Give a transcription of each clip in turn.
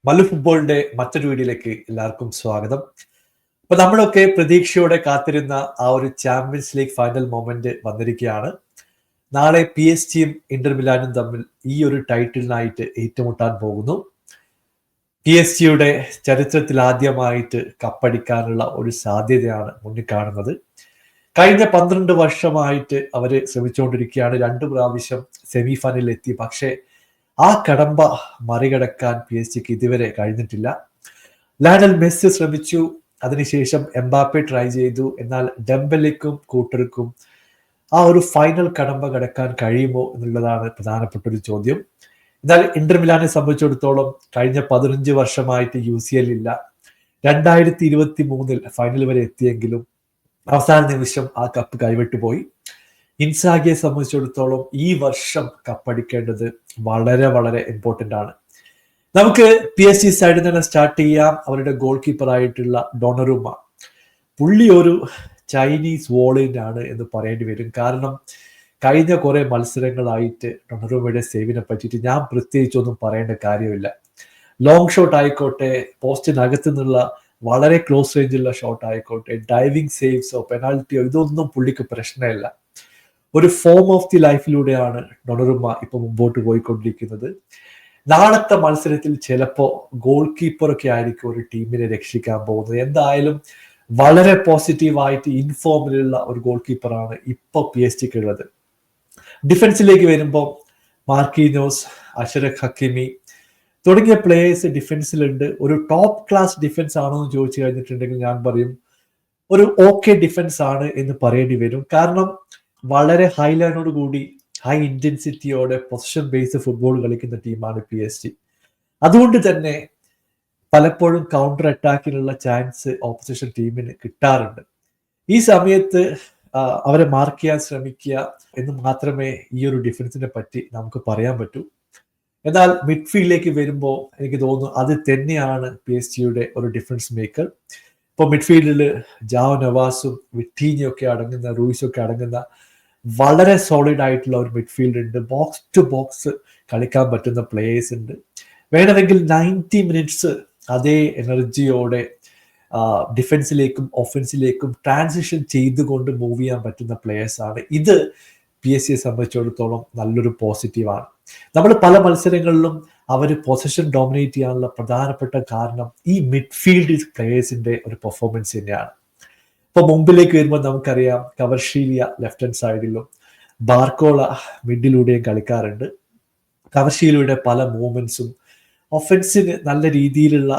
മല്ലു ഫുട്ബോളിന്റെ മറ്റൊരു വീഡിയോയിലേക്ക് എല്ലാവർക്കും സ്വാഗതം. അപ്പൊ നമ്മളൊക്കെ പ്രതീക്ഷയോടെ കാത്തിരുന്ന ആ ഒരു ചാമ്പ്യൻസ് ലീഗ് ഫൈനൽ മൊമെന്റ് വന്നിരിക്കുകയാണ്. നാളെ PSG-യും ഇന്റർ മിലാനും തമ്മിൽ ഈ ഒരു ടൈറ്റിലിനായിട്ട് ഏറ്റുമുട്ടാൻ പോകുന്നു. PSG-യുടെ ചരിത്രത്തിൽ ആദ്യമായിട്ട് കപ്പടിക്കാനുള്ള ഒരു സാധ്യതയാണ് മുന്നിൽ കാണുന്നത്. കഴിഞ്ഞ 12 വർഷമായിട്ട് അവര് ശ്രമിച്ചുകൊണ്ടിരിക്കുകയാണ്. 2 പ്രാവശ്യം സെമി ഫൈനലിൽ എത്തി. പക്ഷേ ആ കടമ്പ മറികടക്കാൻ PSG-ക്ക് ഇതുവരെ കഴിഞ്ഞിട്ടില്ല. ലയണൽ മെസ്സി ശ്രമിച്ചു, അതിനുശേഷം എംബാപ്പെ ട്രൈ ചെയ്തു. എന്നാൽ ഡെംബെലയ്ക്കും കൂട്ടർക്കും ആ ഒരു ഫൈനൽ കടമ്പ കടക്കാൻ കഴിയുമോ എന്നുള്ളതാണ് പ്രധാനപ്പെട്ട ഒരു ചോദ്യം. എന്നാൽ ഇന്റർ മിലാനെ സംബന്ധിച്ചിടത്തോളം കഴിഞ്ഞ 15 വർഷമായിട്ട് UCL ഇല്ല. 2023 ഫൈനൽ വരെ എത്തിയെങ്കിലും അവസാന നിമിഷം ആ കപ്പ് കൈവിട്ടുപോയി. ഇൻസാഗിയെ സംബന്ധിച്ചിടത്തോളം ഈ വർഷം കപ്പടിക്കേണ്ടത് വളരെ വളരെ ഇമ്പോർട്ടന്റ് ആണ്. നമുക്ക് PSG സൈഡിൽ തന്നെ സ്റ്റാർട്ട് ചെയ്യാം. അവരുടെ ഗോൾ കീപ്പർ ആയിട്ടുള്ള ഡൊണറുമ, പുള്ളി ഒരു ചൈനീസ് വോളിനാണ് എന്ന് പറയേണ്ടി വരും. കാരണം കഴിഞ്ഞ കുറെ മത്സരങ്ങളായിട്ട് ഡൊണറുമയുടെ സേവിനെ പറ്റിയിട്ട് ഞാൻ പ്രത്യേകിച്ചൊന്നും പറയേണ്ട കാര്യമില്ല. ലോങ് ഷോട്ട് ആയിക്കോട്ടെ, പോസ്റ്റിനകത്തു നിന്നുള്ള വളരെ ക്ലോസ് റേഞ്ചുള്ള ഷോട്ട് ആയിക്കോട്ടെ, ഡൈവിംഗ് സേവ്സോ പെനാൽറ്റിയോ ഇതൊന്നും പുള്ളിക്ക് പ്രശ്നമില്ല. ഒരു ഫോം ഓഫ് ദി ലൈഫിലൂടെയാണ് ഡൊണറുമ ഇപ്പൊ മുമ്പോട്ട് പോയിക്കൊണ്ടിരിക്കുന്നത്. നാളത്തെ മത്സരത്തിൽ ചിലപ്പോ ഗോൾ കീപ്പറൊക്കെ ആയിരിക്കും ഒരു ടീമിനെ രക്ഷിക്കാൻ പോകുന്നത്. എന്തായാലും വളരെ പോസിറ്റീവായിട്ട് ഇൻഫോമിലുള്ള ഒരു ഗോൾ കീപ്പറാണ് ഇപ്പൊ PSG-ക്ക് ഉള്ളത്. ഡിഫൻസിലേക്ക് വരുമ്പോൾ മാർക്കീനോസ്, അഷ്റഫ് ഹക്കീമി തുടങ്ങിയ പ്ലേയേഴ്സ് ഡിഫൻസിലുണ്ട്. ഒരു ടോപ്പ് ക്ലാസ് ഡിഫൻസ് ആണോ എന്ന് ചോദിച്ചു കഴിഞ്ഞിട്ടുണ്ടെങ്കിൽ ഞാൻ പറയും ഒരു ഓക്കെ ഡിഫൻസ് ആണ് എന്ന് പറയേണ്ടി വരും. കാരണം വളരെ ഹൈ ലൈനോട് കൂടി ഹൈ ഇന്റൻസിറ്റിയോടെ പൊസിഷൻ ബേസ്ഡ് ഫുട്ബോൾ കളിക്കുന്ന ടീമാണ് PSG. അതുകൊണ്ട് തന്നെ പലപ്പോഴും കൗണ്ടർ അറ്റാക്കിനുള്ള ചാൻസ് ഓപ്പോസിഷൻ ടീമിന് കിട്ടാറുണ്ട്. ഈ സമയത്ത് അവരെ മാർക്ക് ചെയ്യാൻ ശ്രമിക്കുക എന്ന് മാത്രമേ ഈ ഒരു ഡിഫൻസിനെ പറ്റി നമുക്ക് പറയാൻ പറ്റൂ. എന്നാൽ മിഡ്ഫീൽഡിലേക്ക് വരുമ്പോൾ എനിക്ക് തോന്നുന്നു അത് തന്നെയാണ് PSG-യുടെ ഒരു ഡിഫറൻസ് മേക്കർ. ഇപ്പോൾ മിഡ്ഫീൽഡിൽ ജാവോ നവാസും വിറ്റീനിയും ഒക്കെ അടങ്ങുന്ന, റൂയിസും ഒക്കെ അടങ്ങുന്ന വളരെ സോളിഡ് ആയിട്ടുള്ള ഒരു മിഡ്ഫീൽഡ് ഉണ്ട്. ബോക്സ് ടു ബോക്സ് കളിക്കാൻ പറ്റുന്ന പ്ലേയേഴ്സ് ഉണ്ട്. വേണമെങ്കിൽ 90 മിനിറ്റ്സ് അതേ എനർജിയോടെ ഡിഫൻസിലേക്കും ഒഫൻസിലേക്കും ട്രാൻസിഷൻ ചെയ്തുകൊണ്ട് മൂവ് ചെയ്യാൻ പറ്റുന്ന പ്ലേയേഴ്സ് ആണ്. ഇത് PSG-യെ സംബന്ധിച്ചിടത്തോളം നല്ലൊരു പോസിറ്റീവാണ്. നമ്മൾ പല മത്സരങ്ങളിലും അവർ പൊസിഷൻ ഡോമിനേറ്റ് ചെയ്യാനുള്ള പ്രധാനപ്പെട്ട കാരണം ഈ മിഡ്ഫീൽഡ് പ്ലേയേഴ്സിന്റെ ഒരു പെർഫോമൻസ് തന്നെയാണ്. ഇപ്പൊ മുമ്പിലേക്ക് വരുമ്പോൾ നമുക്കറിയാം കവർഷീലിയ ലെഫ്റ്റ് ഹാൻഡ് സൈഡിലും ബാർക്കോള മിഡിലൂടെയും കളിക്കാറുണ്ട്. കവർഷീലിയുടെ പല മൂവ്മെന്റ്സും ഒഫൻസിന് നല്ല രീതിയിലുള്ള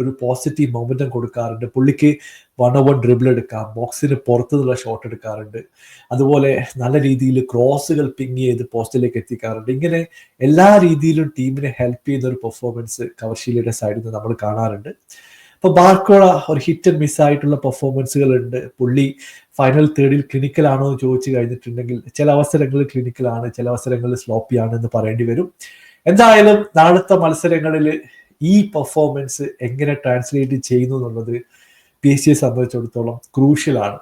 ഒരു പോസിറ്റീവ് മൊമെന്റം കൊടുക്കാറുണ്ട്. പുള്ളിക്ക് 1-on-1 ഡ്രിബിൾ എടുക്കാം, ബോക്സിന് പുറത്തുനിന്നുള്ള ഷോട്ട് എടുക്കാറുണ്ട്. അതുപോലെ നല്ല രീതിയിൽ ക്രോസുകൾ പിങ് ചെയ്ത് പോസ്റ്റിലേക്ക് എത്തിക്കാറുണ്ട്. ഇങ്ങനെ എല്ലാ രീതിയിലും ടീമിനെ ഹെൽപ്പ് ചെയ്യുന്ന ഒരു പെർഫോമൻസ് കവർഷീലിയുടെ സൈഡിൽ നിന്ന് നമ്മൾ കാണാറുണ്ട്. അപ്പൊ ബാർക്കോള ഒരു ഹിറ്റ് ആൻഡ് മിസ് ആയിട്ടുള്ള പെർഫോമൻസുകൾ ഉണ്ട്. പുള്ളി ഫൈനൽ തേർഡിൽ ക്ലിനിക്കൽ ആണോ എന്ന് ചോദിച്ചു കഴിഞ്ഞിട്ടുണ്ടെങ്കിൽ ചില അവസരങ്ങളിൽ ക്ലിനിക്കലാണ്, ചില അവസരങ്ങളിൽ സ്ലോപ്പി ആണ് എന്ന് പറയേണ്ടി വരും. എന്തായാലും നാളത്തെ മത്സരങ്ങളിൽ ഈ പെർഫോമൻസ് എങ്ങനെ ട്രാൻസ്ലേറ്റ് ചെയ്യുന്നു എന്നുള്ളത് PSG-യെ സംബന്ധിച്ചിടത്തോളം ക്രൂഷ്യലാണ്.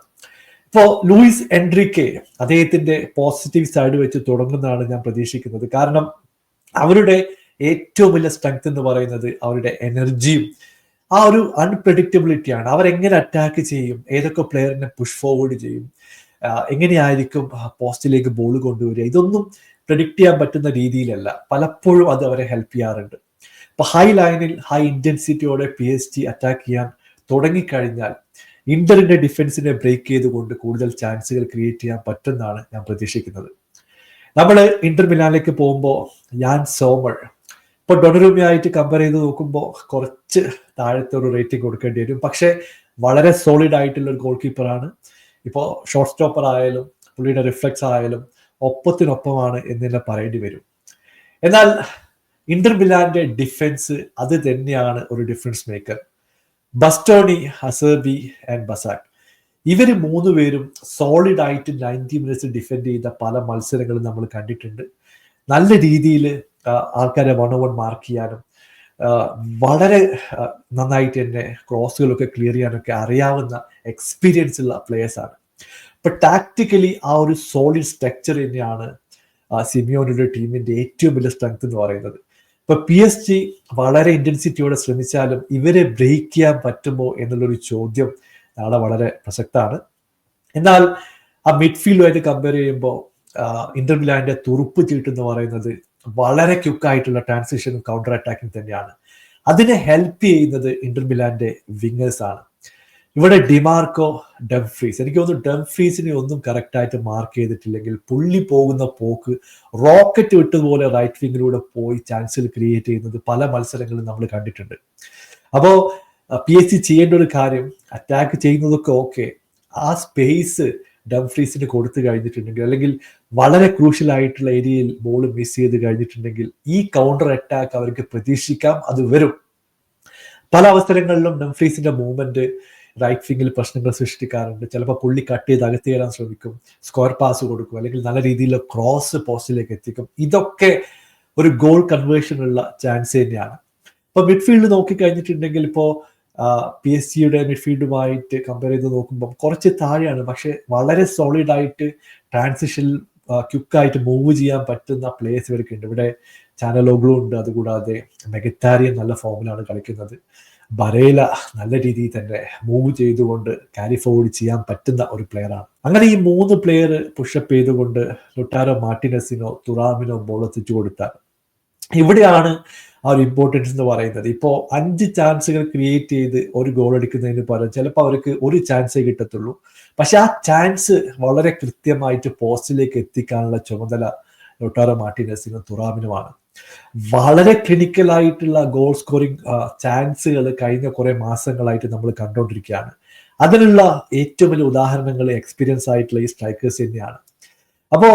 ഇപ്പോൾ ലൂയിസ് എൻട്രിക്കെ അദ്ദേഹത്തിന്റെ പോസിറ്റീവ് സൈഡ് വെച്ച് തുടങ്ങുന്നതാണ് ഞാൻ പ്രതീക്ഷിക്കുന്നത്. കാരണം അവരുടെ ഏറ്റവും വലിയ സ്ട്രെങ്ത് എന്ന് പറയുന്നത് അവരുടെ എനർജിയും ആ ഒരു അൺപ്രഡിക്റ്റബിലിറ്റിയാണ്. അവരെങ്ങനെ അറ്റാക്ക് ചെയ്യും, ഏതൊക്കെ പ്ലെയറിനെ പുഷ് ഫോർവേഡ് ചെയ്യും, എങ്ങനെയായിരിക്കും പോസ്റ്റിലേക്ക് ബോൾ കൊണ്ടുവരിക, ഇതൊന്നും പ്രെഡിക്റ്റ് ചെയ്യാൻ പറ്റുന്ന രീതിയിലല്ല. പലപ്പോഴും അത് അവരെ ഹെൽപ്പ് ചെയ്യാറുണ്ട്. ഇപ്പൊ ഹൈ ലൈനിൽ ഹൈ ഇന്റൻസിറ്റിയോടെ PSG അറ്റാക്ക് ചെയ്യാൻ തുടങ്ങിക്കഴിഞ്ഞാൽ ഇന്ററിന്റെ ഡിഫൻസിനെ ബ്രേക്ക് ചെയ്തുകൊണ്ട് കൂടുതൽ ചാൻസുകൾ ക്രിയേറ്റ് ചെയ്യാൻ പറ്റുമെന്നാണ് ഞാൻ പ്രതീക്ഷിക്കുന്നത്. നമ്മൾ ഇന്റർ മിലാനിലേക്ക് പോകുമ്പോൾ യാൻ സോമർ ഇപ്പൊ ഡൊണറുമയായിട്ട് കമ്പയർ ചെയ്ത് നോക്കുമ്പോൾ കുറച്ച് താഴത്തെ ഒരു റേറ്റിംഗ് കൊടുക്കേണ്ടി വരും. പക്ഷെ വളരെ സോളിഡ് ആയിട്ടുള്ള ഒരു ഗോൾ കീപ്പറാണ്. ഇപ്പോൾ ഷോട്ട് സ്റ്റോപ്പർ ആയാലും പുള്ളിയുടെ റിഫ്ലക്സ് ആയാലും ഒപ്പത്തിനൊപ്പമാണ് എന്ന് തന്നെ പറയേണ്ടി വരും. എന്നാൽ ഇന്റർ മിലാന്റെ ഡിഫൻസ് അത് തന്നെയാണ് ഒരു difference maker. Bastoni, അസർബി and Basak ഇവര് 3 പേരും സോളിഡ് ആയിട്ട് 90 മിനിറ്റ്സ് ഡിഫെൻഡ് ചെയ്ത പല മത്സരങ്ങളും നമ്മൾ കണ്ടിട്ടുണ്ട്. നല്ല രീതിയിൽ ആൾക്കാരെ 1-on-1 മാർക്ക് ചെയ്യാനും വളരെ നന്നായിട്ട് തന്നെ ക്രോസുകളൊക്കെ ക്ലിയർ ചെയ്യാനൊക്കെ അറിയാവുന്ന എക്സ്പീരിയൻസ് ഉള്ള പ്ലേയേഴ്സ് ആണ്. ഇപ്പൊ ടാക്ടിക്കലി ആ ഒരു സോളിഡ് സ്ട്രക്ചർ തന്നെയാണ് സിമിയോണിയുടെ ടീമിന്റെ ഏറ്റവും വലിയ സ്ട്രെങ്ത് എന്ന് പറയുന്നത്. ഇപ്പൊ PSG വളരെ ഇന്റൻസിറ്റിയോടെ ശ്രമിച്ചാലും ഇവരെ ബ്രേക്ക് ചെയ്യാൻ പറ്റുമോ എന്നുള്ളൊരു ചോദ്യം നാളെ വളരെ പ്രസക്തമാണ്. എന്നാൽ ആ മിഡ്ഫീൽഡുമായിട്ട് കമ്പയർ ചെയ്യുമ്പോൾ ഇന്റർ മിലാന്റെ തുറുപ്പ് ചീട്ട് എന്ന് പറയുന്നത് വളരെ ക്വിക്കായിട്ടുള്ള ട്രാൻസിഷനും കൗണ്ടർ അറ്റാക്കിംഗ് തന്നെയാണ്. അതിനെ ഹെൽപ്പ് ചെയ്യുന്നത് ഇന്റർ മിലാന്റെ വിങ്ങേഴ്സ് ആണ്. ഇവിടെ ഡിമാർക്കോ, ഡംഫ്രീസ്, എനിക്ക് തോന്നുന്നു ഡംഫ്രീസിനെ ഒന്നും കറക്റ്റായിട്ട് മാർക്ക് ചെയ്തിട്ടില്ലെങ്കിൽ പുള്ളി പോകുന്ന പോക്ക് റോക്കറ്റ് വിട്ടതുപോലെ റൈറ്റ് വിങ്ങിലൂടെ പോയി ചാൻസുകൾ ക്രിയേറ്റ് ചെയ്യുന്നത് പല മത്സരങ്ങളും നമ്മൾ കണ്ടിട്ടുണ്ട്. അപ്പോൾ PSG ചെയ്യേണ്ട ഒരു കാര്യം, അറ്റാക്ക് ചെയ്യുന്നതൊക്കെ ഓക്കെ, ആ സ്പേസ് ഡംഫ്രീസിന് കൊടുത്തു കഴിഞ്ഞിട്ടുണ്ടെങ്കിൽ, അല്ലെങ്കിൽ വളരെ ക്രൂഷ്യൽ ആയിട്ടുള്ള ഏരിയയിൽ ബോൾ മിസ് ചെയ്ത് കഴിഞ്ഞിട്ടുണ്ടെങ്കിൽ ഈ കൗണ്ടർ അറ്റാക്ക് അവർക്ക് പ്രതീക്ഷിക്കാം, അത് വരും. പല അവസരങ്ങളിലും ഡംഫ്രീസിന്റെ മൂവ്മെന്റ് റൈറ്റ് വിങ്ങിൽ പ്രശ്നങ്ങൾ സൃഷ്ടിക്കാറുണ്ട്. ചിലപ്പോൾ പുള്ളി കട്ട് ചെയ്ത് അകത്ത് കയറാൻ ശ്രമിക്കും, സ്ക്വയർ പാസ് കൊടുക്കും, അല്ലെങ്കിൽ നല്ല രീതിയിലുള്ള ക്രോസ് പോസ്റ്റിലേക്ക് എത്തിക്കും. ഇതൊക്കെ ഒരു ഗോൾ കൺവേർഷനുള്ള ചാൻസ് തന്നെയാണ്. ഇപ്പൊ മിഡ്ഫീൽഡ് നോക്കിക്കഴിഞ്ഞിട്ടുണ്ടെങ്കിൽ ഇപ്പോൾ PSG മിഡ്ഫീൽഡുമായിട്ട് കമ്പയർ ചെയ്ത് നോക്കുമ്പോൾ കുറച്ച് താഴെയാണ്, പക്ഷെ വളരെ സോളിഡ് ആയിട്ട് ട്രാൻസിഷനിൽ ക്വിക്കായിട്ട് മൂവ് ചെയ്യാൻ പറ്റുന്ന പ്ലേയേഴ്സ് ഇവർക്കുണ്ട്. ഇവിടെ ചാനലോഗ്ലു ഉണ്ട്, അതുകൂടാതെ മെഗറ്റാരിയൻ നല്ല ഫോമിലാണ് കളിക്കുന്നത്, ബരേല നല്ല രീതിയിൽ തന്നെ മൂവ് ചെയ്തുകൊണ്ട് ക്യാരി ഫോർവേഡ് ചെയ്യാൻ പറ്റുന്ന ഒരു പ്ലെയറാണ്. അങ്ങനെ ഈ 3 പ്ലെയർ പുഷപ്പ് ചെയ്തുകൊണ്ട് ലൊട്ടാരോ മാർട്ടിനസിനോ തുറാമിനോ ബോൾ എത്തിച്ചു കൊടുത്താൽ ഇവിടെയാണ് ആ ഒരു ഇമ്പോർട്ടൻസ് എന്ന് പറയുന്നത്. ഇപ്പോൾ 5 ചാൻസുകൾ ക്രിയേറ്റ് ചെയ്ത് ഒരു ഗോൾ അടിക്കുന്നതിന് പകരം ചിലപ്പോൾ അവർക്ക് ഒരു ചാൻസേ കിട്ടത്തുള്ളൂ. പക്ഷെ ആ ചാൻസ് വളരെ കൃത്യമായിട്ട് പോസ്റ്റിലേക്ക് എത്തിക്കാനുള്ള ചുമതല ലൊട്ടാരോ മാർട്ടിനസിനും തുറാമിനുമാണ്. വളരെ ക്ലിനിക്കൽ ആയിട്ടുള്ള ഗോൾ സ്കോറിംഗ് ചാൻസുകൾ കഴിഞ്ഞ കുറെ മാസങ്ങളായിട്ട് നമ്മൾ കണ്ടുകൊണ്ടിരിക്കുകയാണ്. അതിനുള്ള ഏറ്റവും വലിയ ഉദാഹരണങ്ങൾ എക്സ്പീരിയൻസ് ആയിട്ടുള്ള ഈ സ്ട്രൈക്കേഴ്സ് തന്നെയാണ്. അപ്പോ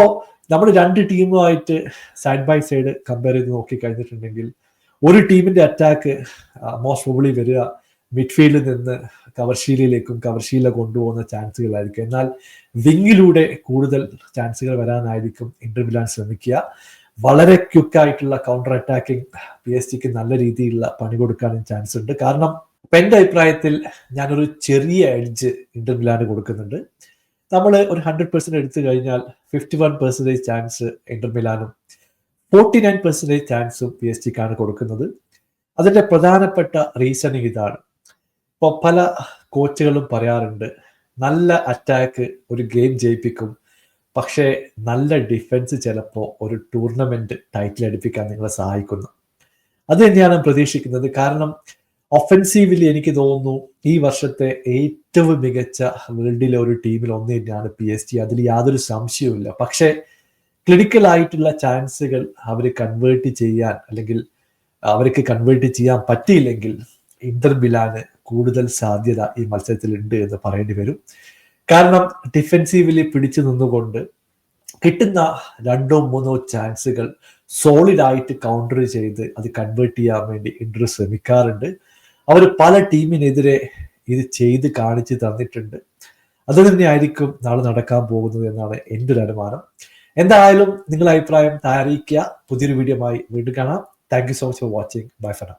നമ്മൾ 2 ടീമുമായിട്ട് സൈഡ് ബൈ സൈഡ് കമ്പയർ ചെയ്ത് നോക്കി കഴിഞ്ഞിട്ടുണ്ടെങ്കിൽ ഒരു ടീമിന്റെ അറ്റാക്ക് മോസ്റ്റ് പ്രോബബ്ലി വരിക മിഡ്ഫീൽഡിൽ നിന്ന് കവർശീലയിലേക്കും കവർശീല കൊണ്ടുപോകുന്ന ചാൻസുകളായിരിക്കും. എന്നാൽ വിങ്ങിലൂടെ കൂടുതൽ ചാൻസുകൾ വരാനായിരിക്കും ഇന്റർ മിലാൻ ശ്രമിക്കുക. വളരെ ക്വിക്കായിട്ടുള്ള കൗണ്ടർ അറ്റാക്കിംഗ് PSG നല്ല രീതിയിലുള്ള പണി കൊടുക്കാനും ചാൻസ് ഉണ്ട്. കാരണം എന്റെ അഭിപ്രായത്തിൽ ഞാനൊരു ചെറിയ എഡ്ജ് ഇന്റർ മിലാന് കൊടുക്കുന്നുണ്ട്. നമ്മൾ ഒരു 100% എടുത്തു കഴിഞ്ഞാൽ 51% ചാൻസ് ഇന്റർ മിലാനും 49% ചാൻസും PSG കൊടുക്കുന്നത്. അതിന്റെ പ്രധാനപ്പെട്ട റീസണിങ് ഇതാണ്. ഇപ്പോൾ പല കോച്ചുകളും പറയാറുണ്ട്, നല്ല അറ്റാക്ക് ഒരു ഗെയിം ജയിപ്പിക്കും, പക്ഷേ നല്ല ഡിഫൻസ് ചിലപ്പോൾ ഒരു ടൂർണമെന്റ് ടൈറ്റിൽ അടുപ്പിക്കാൻ നിങ്ങളെ സഹായിക്കുന്നു. അത് തന്നെയാണ് പ്രതീക്ഷിക്കുന്നത്. കാരണം ഒഫൻസീവ്ലി എനിക്ക് തോന്നുന്നു ഈ വർഷത്തെ ഏറ്റവും മികച്ച വേൾഡിലെ ഒരു ടീമിൽ ഒന്ന് തന്നെയാണ് PSG. അതിൽ യാതൊരു സംശയവുമില്ല. പക്ഷേ ക്ലിനിക്കൽ ആയിട്ടുള്ള ചാൻസുകൾ അവർ കൺവേർട്ട് ചെയ്യാൻ, അല്ലെങ്കിൽ അവർക്ക് കൺവേർട്ട് ചെയ്യാൻ പറ്റിയില്ലെങ്കിൽ ഇന്റർ മിലാന് കൂടുതൽ സാധ്യത ഈ മത്സരത്തിൽ ഉണ്ട് എന്ന് പറയേണ്ടി വരും. കാരണം ഡിഫെൻസീവ്ലി പിടിച്ചു നിന്നുകൊണ്ട് കിട്ടുന്ന 2-3 ചാൻസുകൾ സോളിഡ് ആയിട്ട് കൗണ്ടർ ചെയ്ത് അത് കൺവേർട്ട് ചെയ്യാൻ വേണ്ടി ഇന്റർ ശ്രമിക്കാറുണ്ട്. അവർ പല ടീമിനെതിരെ ഇത് ചെയ്ത് കാണിച്ച് തന്നിട്ടുണ്ട്. അത് തന്നെയായിരിക്കും നാളെ നടക്കാൻ പോകുന്നത് എന്നാണ് എൻ്റെ ഒരു അനുമാനം. എന്തായാലും നിങ്ങളുടെ അഭിപ്രായം അറിയിക്കുക. പുതിയൊരു വീഡിയോ ആയി വീണ്ടും കാണാം. Thank you so much for watching. Bye for now.